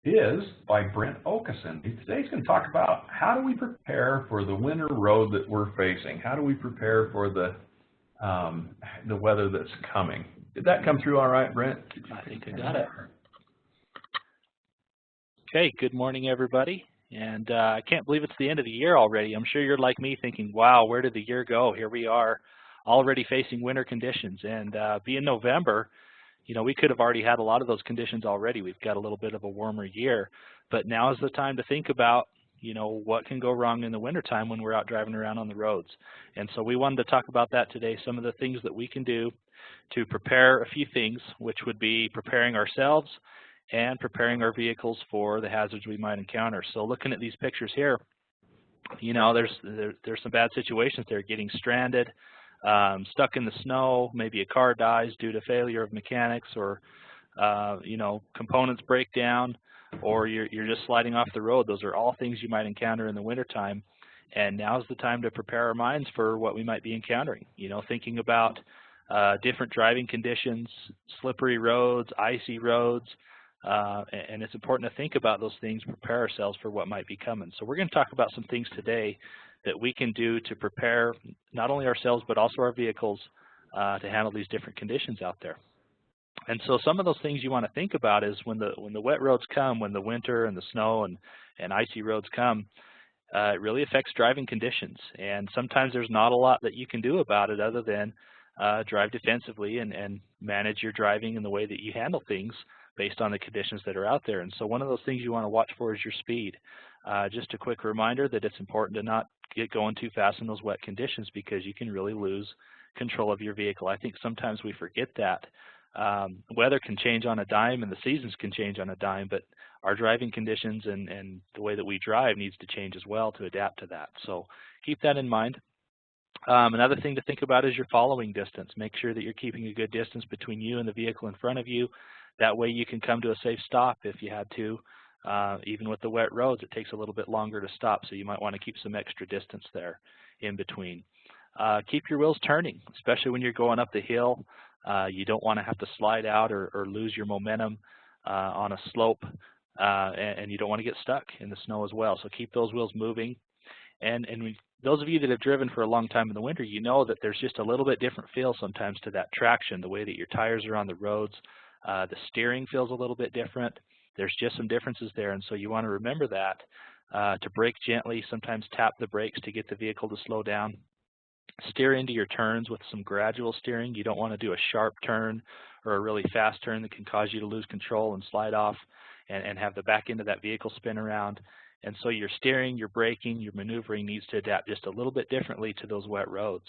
is by Brent Okeson. Today he's going to talk about how do we prepare for the winter road that we're facing? How do we prepare for the weather that's coming? Did that come through all right, Brent? I think I got it. Okay, good morning, everybody. And I can't believe it's the end of the year already. I'm sure you're like me thinking, wow, where did the year go? Here we are already facing winter conditions. And being November, you know, we could have already had a lot of those conditions already. We've got a little bit of a warmer year. But now is the time to think about, you know, what can go wrong in the wintertime when we're out driving around on the roads. And so we wanted to talk about that today, some of the things that we can do to prepare a few things, which would be preparing ourselves and preparing our vehicles for the hazards we might encounter. So looking at these pictures here, you know, there's some bad situations there, getting stranded, stuck in the snow, maybe a car dies due to failure of mechanics, or you know, components break down, or you're just sliding off the road. Those are all things you might encounter in the wintertime, and now's the time to prepare our minds for what we might be encountering. You know, thinking about different driving conditions, slippery roads, icy roads, and it's important to think about those things, prepare ourselves for what might be coming. So we're going to talk about some things today that we can do to prepare not only ourselves but also our vehicles to handle these different conditions out there. And so some of those things you want to think about is when the wet roads come, when the winter and the snow and icy roads come, it really affects driving conditions. And sometimes there's not a lot that you can do about it other than drive defensively and manage your driving in the way that you handle things based on the conditions that are out there. And so one of those things you want to watch for is your speed. Just a quick reminder that it's important to not get going too fast in those wet conditions because you can really lose control of your vehicle. I think sometimes we forget that. Weather can change on a dime and the seasons can change on a dime, but our driving conditions and the way that we drive needs to change as well to adapt to that. So keep that in mind. Another thing to think about is your following distance. Make sure that you're keeping a good distance between you and the vehicle in front of you. That way you can come to a safe stop if you had to. Even with the wet roads, it takes a little bit longer to stop, so you might want to keep some extra distance there in between. Keep your wheels turning, especially when you're going up the hill. You don't want to have to slide out or lose your momentum on a slope, and you don't want to get stuck in the snow as well. So keep those wheels moving. And those of you that have driven for a long time in the winter, you know that there's just a little bit different feel sometimes to that traction, the way that your tires are on the roads. The steering feels a little bit different. There's just some differences there, and so you want to remember that. To brake gently, sometimes tap the brakes to get the vehicle to slow down. Steer into your turns with some gradual steering. You don't want to do a sharp turn or a really fast turn that can cause you to lose control and slide off and have the back end of that vehicle spin around. And so your steering, your braking, your maneuvering needs to adapt just a little bit differently to those wet roads.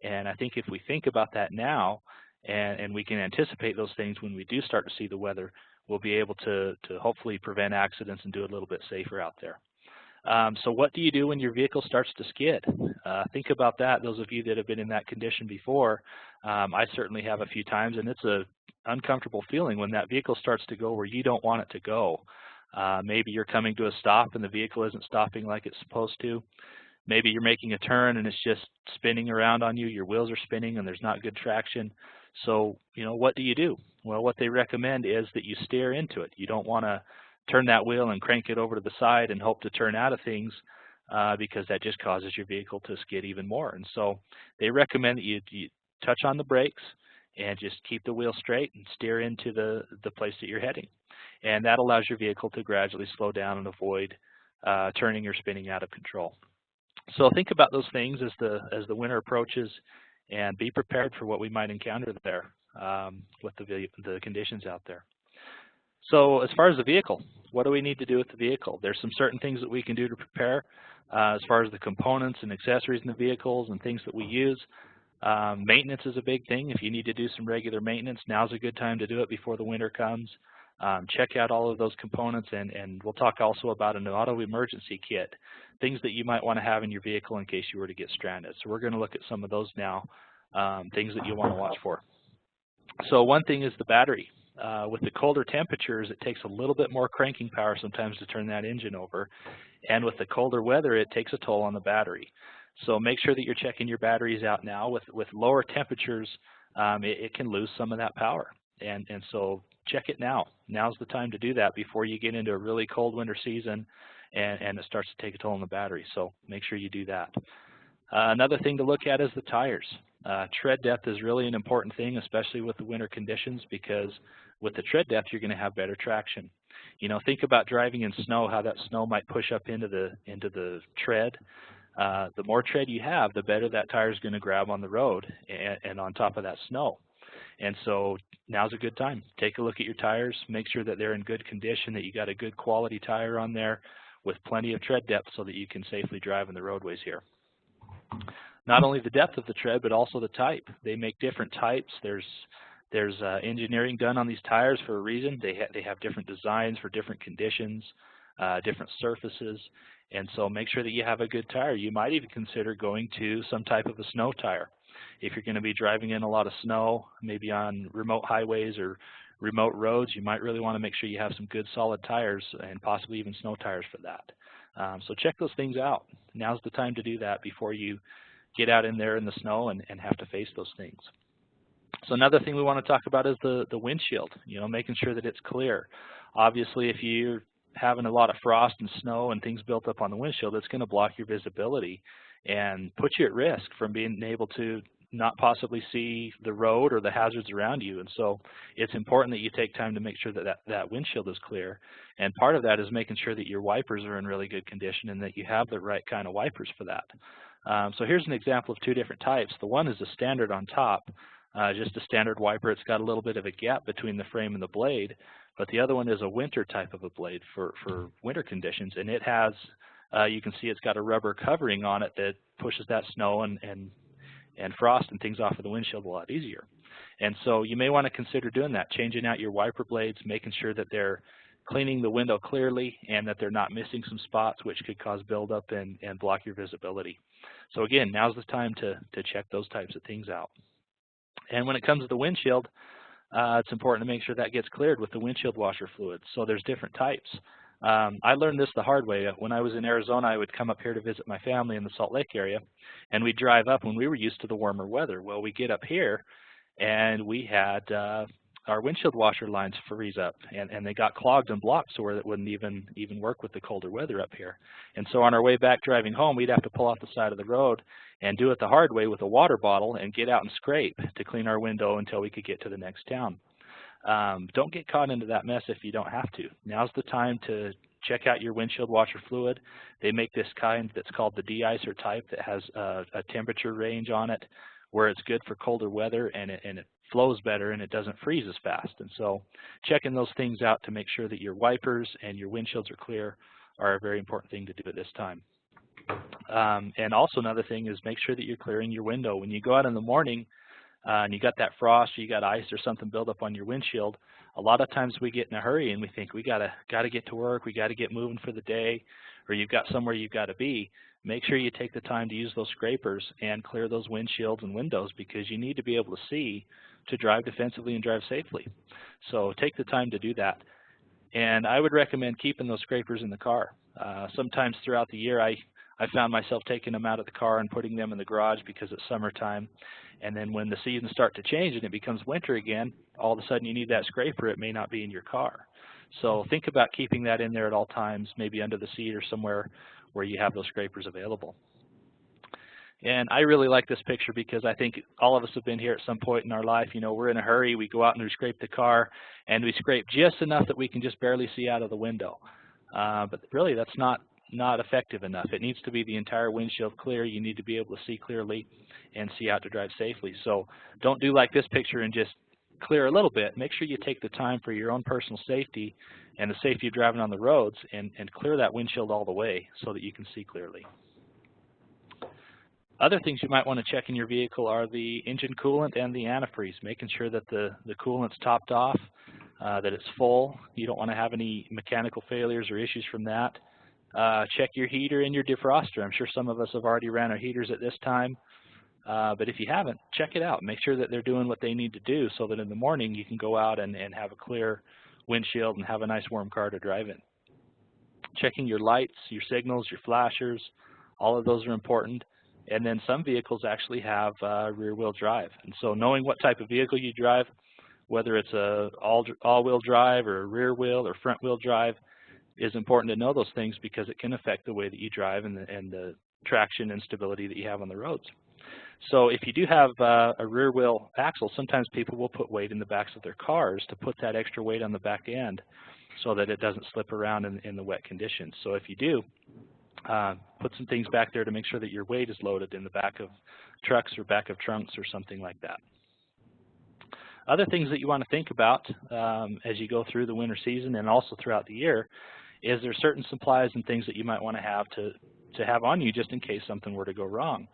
And I think if we think about that now, and we can anticipate those things when we do start to see the weather, we'll be able to hopefully prevent accidents and do it a little bit safer out there. So what do you do when your vehicle starts to skid? Think about that. Those of you that have been in that condition before, I certainly have a few times, and it's an uncomfortable feeling when that vehicle starts to go where you don't want it to go. Maybe you're coming to a stop and the vehicle isn't stopping like it's supposed to. Maybe you're making a turn and it's just spinning around on you. Your wheels are spinning and there's not good traction. So, you know, what do you do? Well, what they recommend is that you steer into it. You don't want to turn that wheel and crank it over to the side and hope to turn out of things because that just causes your vehicle to skid even more. And so they recommend that you touch on the brakes and just keep the wheel straight and steer into the place that you're heading. And that allows your vehicle to gradually slow down and avoid turning or spinning out of control. So think about those things as the winter approaches, and be prepared for what we might encounter there with the conditions out there. So as far as the vehicle, what do we need to do with the vehicle? There's some certain things that we can do to prepare as far as the components and accessories in the vehicles and things that we use. Maintenance is a big thing. If you need to do some regular maintenance, now's a good time to do it before the winter comes. Check out all of those components, and we'll talk also about an auto emergency kit, things that you might want to have in your vehicle in case you were to get stranded. So we're going to look at some of those now, things that you want to watch for. So one thing is the battery. With the colder temperatures, it takes a little bit more cranking power sometimes to turn that engine over, and with the colder weather, it takes a toll on the battery. So make sure that you're checking your batteries out now. With lower temperatures, it can lose some of that power. And so check it now. Now's the time to do that before you get into a really cold winter season and it starts to take a toll on the battery. So make sure you do that. Another thing to look at is the tires. Tread depth is really an important thing, especially with the winter conditions, because with the tread depth, you're going to have better traction. You know, think about driving in snow, how that snow might push up into the tread. The more tread you have, the better that tire is going to grab on the road and on top of that snow. And so now's a good time. Take a look at your tires, make sure that they're in good condition, that you got a good quality tire on there with plenty of tread depth so that you can safely drive in the roadways here. Not only the depth of the tread, but also the type. They make different types. There's engineering done on these tires for a reason. They have different designs for different conditions, different surfaces, and so make sure that you have a good tire. You might even consider going to some type of a snow tire. If you're going to be driving in a lot of snow, maybe on remote highways or remote roads, you might really want to make sure you have some good solid tires and possibly even snow tires for that. So check those things out. Now's the time to do that before you get out in there in the snow and have to face those things. So another thing we want to talk about is the windshield, you know, making sure that it's clear. Obviously, if you're having a lot of frost and snow and things built up on the windshield, it's going to block your visibility and put you at risk from being able to not possibly see the road or the hazards around you. And so it's important that you take time to make sure that that windshield is clear. And part of that is making sure that your wipers are in really good condition and that you have the right kind of wipers for that. So here's an example of two different types. The one is a standard on top, just a standard wiper. It's got a little bit of a gap between the frame and the blade, but the other one is a winter type of a blade for winter conditions, and it has, you can see it's got a rubber covering on it that pushes that snow and frost and things off of the windshield a lot easier. And so you may want to consider doing that, changing out your wiper blades, making sure that they're cleaning the window clearly and that they're not missing some spots which could cause buildup and block your visibility. So again, now's the time to check those types of things out. And when it comes to the windshield, it's important to make sure that gets cleared with the windshield washer fluid. So there's different types. I learned this the hard way. When I was in Arizona, I would come up here to visit my family in the Salt Lake area, and we'd drive up when we were used to the warmer weather. Well, we get up here, and we had our windshield washer lines freeze up, and they got clogged and blocked so where it wouldn't even work with the colder weather up here. And so on our way back driving home, we'd have to pull off the side of the road and do it the hard way with a water bottle and get out and scrape to clean our window until we could get to the next town. Don't get caught into that mess if you don't have to. Now's the time to check out your windshield washer fluid. They make this kind that's called the de-icer type that has a temperature range on it where it's good for colder weather and it flows better and it doesn't freeze as fast. And so checking those things out to make sure that your wipers and your windshields are clear are a very important thing to do at this time. And also another thing is make sure that you're clearing your window. When you go out in the morning and you got that frost or you got ice or something built up on your windshield, a lot of times we get in a hurry and we think we gotta get to work, we gotta get moving for the day, or you've got somewhere you've got to be. Make sure you take the time to use those scrapers and clear those windshields and windows because you need to be able to see to drive defensively and drive safely. So take the time to do that. And I would recommend keeping those scrapers in the car. Sometimes throughout the year I found myself taking them out of the car and putting them in the garage because it's summertime. And then when the seasons start to change and it becomes winter again, all of a sudden you need that scraper. It may not be in your car. So think about keeping that in there at all times, maybe under the seat or somewhere where you have those scrapers available. And I really like this picture because I think all of us have been here at some point in our life. You know, we're in a hurry, we go out and we scrape the car, and we scrape just enough that we can just barely see out of the window. But really that's not effective enough. It needs to be the entire windshield clear. You need to be able to see clearly and see out to drive safely. So don't do like this picture and just clear a little bit. Make sure you take the time for your own personal safety and the safety of driving on the roads and clear that windshield all the way so that you can see clearly. Other things you might want to check in your vehicle are the engine coolant and the antifreeze, making sure that the coolant's topped off, that it's full. You don't want to have any mechanical failures or issues from that. Check your heater and your defroster. I'm sure some of us have already ran our heaters at this time, but if you haven't, check it out. Make sure that they're doing what they need to do so that in the morning you can go out and have a clear windshield and have a nice warm car to drive in. Checking your lights, your signals, your flashers, all of those are important. And then some vehicles actually have rear-wheel drive. And so knowing what type of vehicle you drive, whether it's a all-wheel drive or a rear wheel or front-wheel drive, is important to know those things because it can affect the way that you drive and the traction and stability that you have on the roads. So if you do have a rear wheel axle, sometimes people will put weight in the backs of their cars to put that extra weight on the back end so that it doesn't slip around in the wet conditions. So if you do, put some things back there to make sure that your weight is loaded in the back of trucks or back of trunks or something like that. Other things that you want to think about as you go through the winter season and also throughout the year is there certain supplies and things that you might want to have on you just in case something were to go wrong.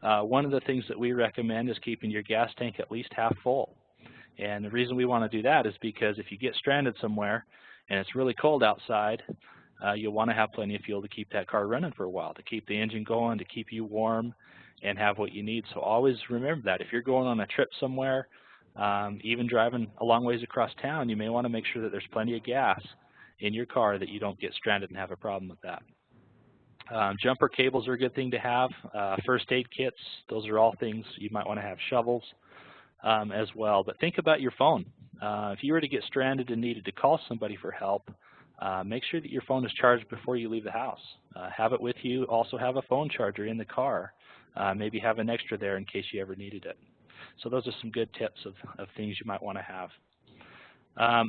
One of the things that we recommend is keeping your gas tank at least half full. And the reason we want to do that is because if you get stranded somewhere and it's really cold outside, you'll want to have plenty of fuel to keep that car running for a while, to keep the engine going, to keep you warm and have what you need. So always remember that. If you're going on a trip somewhere, even driving a long ways across town, you may want to make sure that there's plenty of gas in your car that you don't get stranded and have a problem with that. Jumper cables are a good thing to have. First aid kits, those are all things you might want to have. Shovels as well. But think about your phone. If you were to get stranded and needed to call somebody for help, make sure that your phone is charged before you leave the house. Have it with you. Also have a phone charger in the car. Maybe have an extra there in case you ever needed it. So those are some good tips of things you might want to have.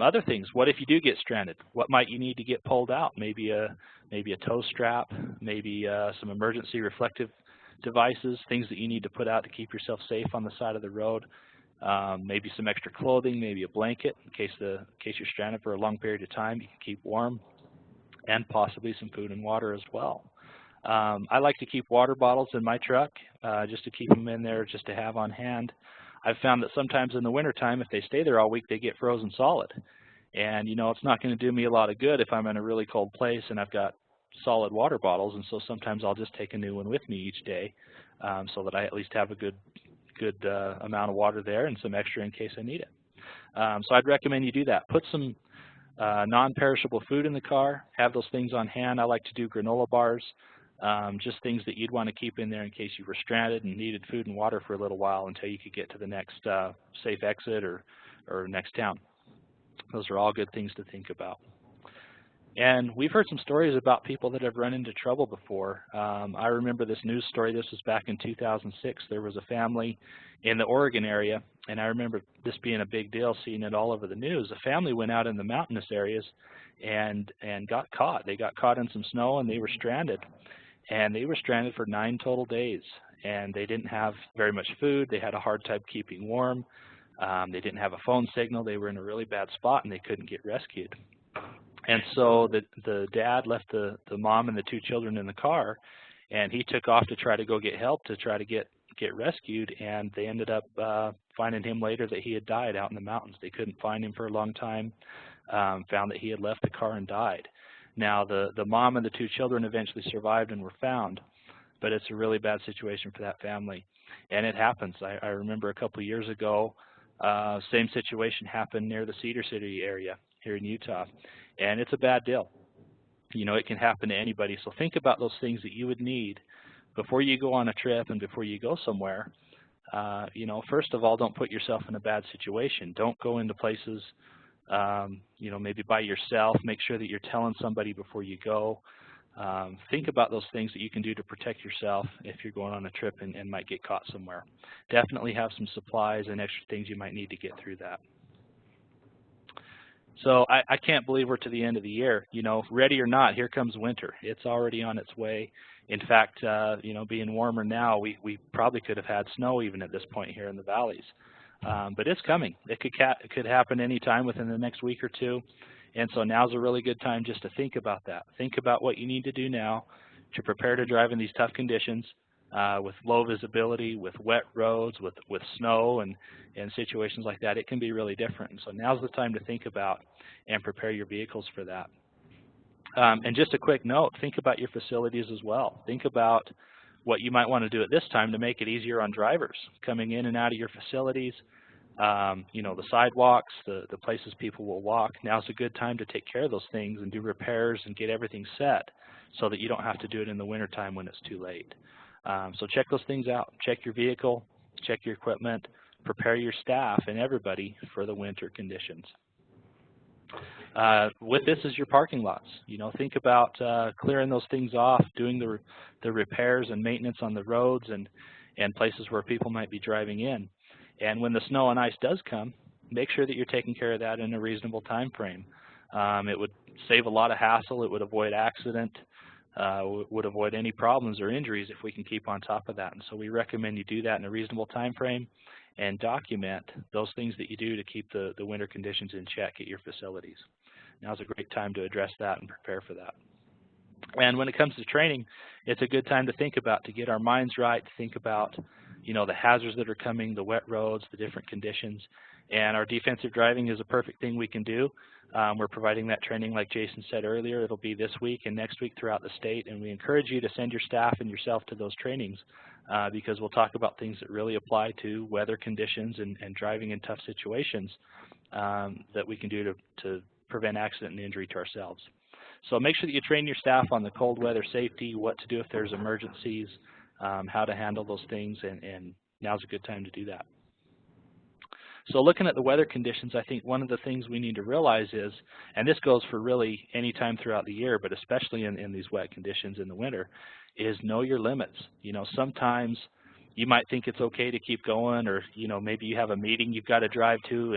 Other things, what if you do get stranded? What might you need to get pulled out? Maybe a tow strap, maybe some emergency reflective devices, things that you need to put out to keep yourself safe on the side of the road. Maybe some extra clothing, maybe a blanket in case you're stranded for a long period of time, you can keep warm, and possibly some food and water as well. I like to keep water bottles in my truck just to keep them in there, just to have on hand. I've found that sometimes in the wintertime, if they stay there all week, they get frozen solid. And, you know, it's not going to do me a lot of good if I'm in a really cold place and I've got solid water bottles. And so sometimes I'll just take a new one with me each day so that I at least have a good amount of water there and some extra in case I need it. So I'd recommend you do that. Put some non-perishable food in the car. Have those things on hand. I like to do granola bars. Just things that you'd want to keep in there in case you were stranded and needed food and water for a little while until you could get to the next safe exit or next town. Those are all good things to think about. And we've heard some stories about people that have run into trouble before. I remember this news story. This was back in 2006. There was a family in the Oregon area, and I remember this being a big deal, seeing it all over the news. A family went out in the mountainous areas and got caught. They got caught in some snow, and they were stranded. And they were stranded for 9 total days. And they didn't have very much food. They had a hard time keeping warm. They didn't have a phone signal. They were in a really bad spot, and they couldn't get rescued. And so the dad left the mom and the 2 children in the car, and he took off to try to go get help to try to get rescued. And they ended up finding him later that he had died out in the mountains. They couldn't find him for a long time, found that he had left the car and died. Now, the mom and the 2 children eventually survived and were found, but it's a really bad situation for that family. And it happens. I remember a couple of years ago, same situation happened near the Cedar City area here in Utah, and it's a bad deal. You know, it can happen to anybody. So think about those things that you would need before you go on a trip and before you go somewhere. You know, first of all, don't put yourself in a bad situation. Don't go into places you know, maybe by yourself. Make sure that you're telling somebody before you go. Think about those things that you can do to protect yourself if you're going on a trip and might get caught somewhere. Definitely have some supplies and extra things you might need to get through that. So I can't believe we're to the end of the year. You know, ready or not, here comes winter. It's already on its way. In fact, you know, being warmer now, we probably could have had snow even at this point here in the valleys. But it's coming. It could happen any time within the next week or 2. And so now's a really good time just to think about that. Think about what you need to do now to prepare to drive in these tough conditions with low visibility, with wet roads, with snow and situations like that. It can be really different. And so now's the time to think about and prepare your vehicles for that. And just a quick note, think about your facilities as well. Think about what you might want to do at this time to make it easier on drivers coming in and out of your facilities. You know, the sidewalks, the places people will walk. Now's a good time to take care of those things and do repairs and get everything set so that you don't have to do it in the wintertime when it's too late. So check those things out. Check your vehicle, check your equipment, prepare your staff and everybody for the winter conditions. With this is your parking lots. You know, think about clearing those things off, doing the repairs and maintenance on the roads and places where people might be driving in. And when the snow and ice does come, make sure that you're taking care of that in a reasonable time frame. It would save a lot of hassle. It would avoid accident, would avoid any problems or injuries if we can keep on top of that. And so we recommend you do that in a reasonable time frame and document those things that you do to keep the winter conditions in check at your facilities. Now's a great time to address that and prepare for that. And when it comes to training, it's a good time to think about, to get our minds right, to think about, you know, the hazards that are coming, the wet roads, the different conditions. And our defensive driving is a perfect thing we can do. We're providing that training, like Jason said earlier. It'll be this week and next week throughout the state, and we encourage you to send your staff and yourself to those trainings because we'll talk about things that really apply to weather conditions and driving in tough situations that we can do to prevent accident and injury to ourselves. So make sure that you train your staff on the cold weather safety, what to do if there's emergencies, how to handle those things, and now's a good time to do that. So looking at the weather conditions, I think one of the things we need to realize is, and this goes for really any time throughout the year, but especially in these wet conditions in the winter, is know your limits. You know, sometimes you might think it's okay to keep going, or, you know, maybe you have a meeting you've got to drive to,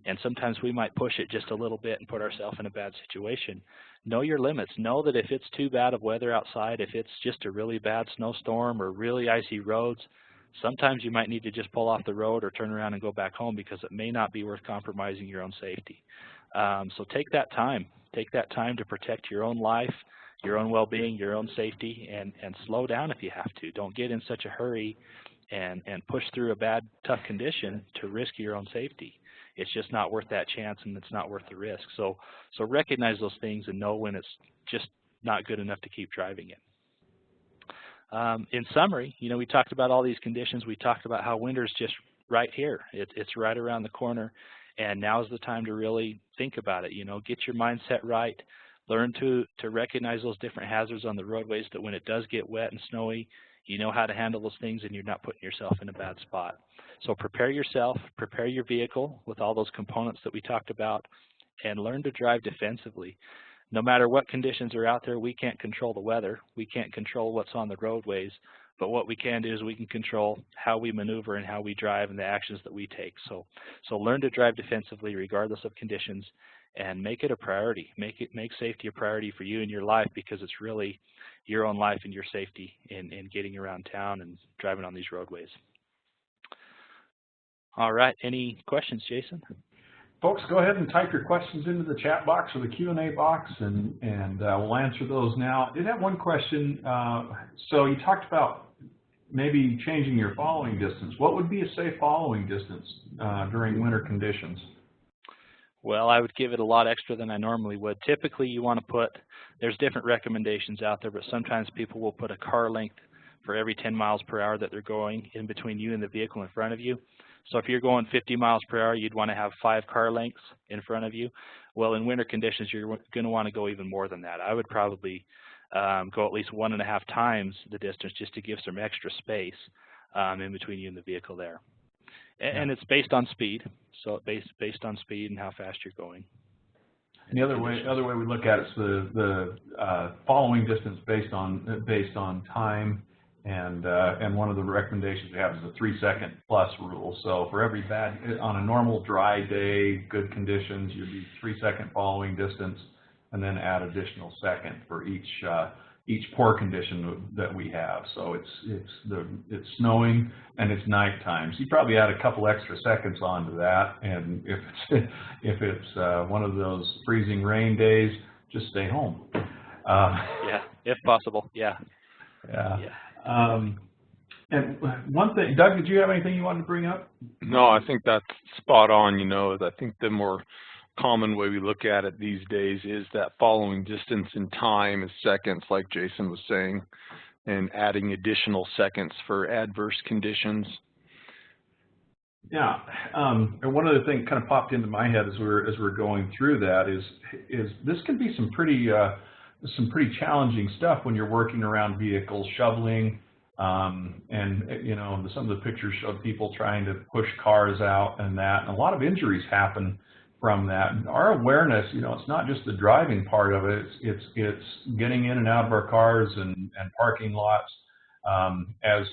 and sometimes we might push it just a little bit and put ourselves in a bad situation. Know your limits. Know that if it's too bad of weather outside, if it's just a really bad snowstorm or really icy roads, sometimes you might need to just pull off the road or turn around and go back home because it may not be worth compromising your own safety. So take that time. Take that time to protect your own life, your own well-being, your own safety, and slow down if you have to. Don't get in such a hurry and push through a bad, tough condition to risk your own safety. It's just not worth that chance, and it's not worth the risk. So recognize those things and know when it's just not good enough to keep driving it. In summary, you know, we talked about all these conditions. We talked about how winter's just right here. It's right around the corner, and now's the time to really think about it. You know, get your mindset right. Learn to recognize those different hazards on the roadways, that when it does get wet and snowy, you know how to handle those things and you're not putting yourself in a bad spot. So prepare yourself, prepare your vehicle with all those components that we talked about, and learn to drive defensively. No matter what conditions are out there, we can't control the weather. We can't control what's on the roadways, but what we can do is we can control how we maneuver and how we drive and the actions that we take. So learn to drive defensively regardless of conditions, and make it a priority. Make safety a priority for you in your life, because it's really your own life and your safety in getting around town and driving on these roadways. All right, any questions, Jason? Folks, go ahead and type your questions into the chat box or the Q&A box, and we'll answer those now. I did have one question. So you talked about maybe changing your following distance. What would be a safe following distance during winter conditions? Well, I would give it a lot extra than I normally would. Typically, you want to put, there's different recommendations out there, but sometimes people will put a car length for every 10 miles per hour that they're going in between you and the vehicle in front of you. So if you're going 50 miles per hour, you'd want to have 5 car lengths in front of you. Well, in winter conditions, you're going to want to go even more than that. I would probably go at least 1.5 times the distance, just to give some extra space in between you and the vehicle there. And it's based on speed, so it's based on speed and how fast you're going. And the other way we look at it is the following distance based on time, and one of the recommendations we have is a 3-second plus rule. So for every on a normal dry day, good conditions, you'd be 3-second following distance, and then add additional second for each poor condition that we have. So it's snowing and it's nighttime. So you probably add a couple extra seconds onto that, and if it's one of those freezing rain days, just stay home. Yeah, if possible. Yeah. Yeah. And one thing, Doug, did you have anything you wanted to bring up? No, I think that's spot on. You know, I think the more common way we look at it these days is that following distance in time is seconds, like Jason was saying, and adding additional seconds for adverse conditions. Yeah, and one other thing kind of popped into my head as we're going through that is this can be some pretty challenging stuff when you're working around vehicles, shoveling, And, you know, some of the pictures showed people trying to push cars out and that. And a lot of injuries happen from that. And our awareness, you know, it's not just the driving part of it. It's getting in and out of our cars and parking lots as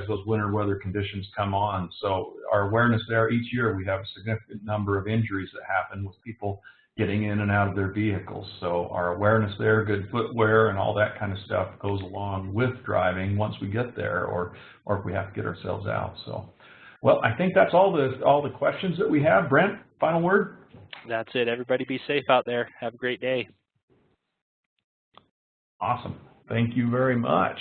those winter weather conditions come on. So our awareness there, each year we have a significant number of injuries that happen with people getting in and out of their vehicles. So our awareness there, good footwear and all that kind of stuff goes along with driving once we get there, or if we have to get ourselves out. So, well, I think that's all the questions that we have. Brent, final word? That's it. Everybody be safe out there. Have a great day. Awesome. Thank you very much.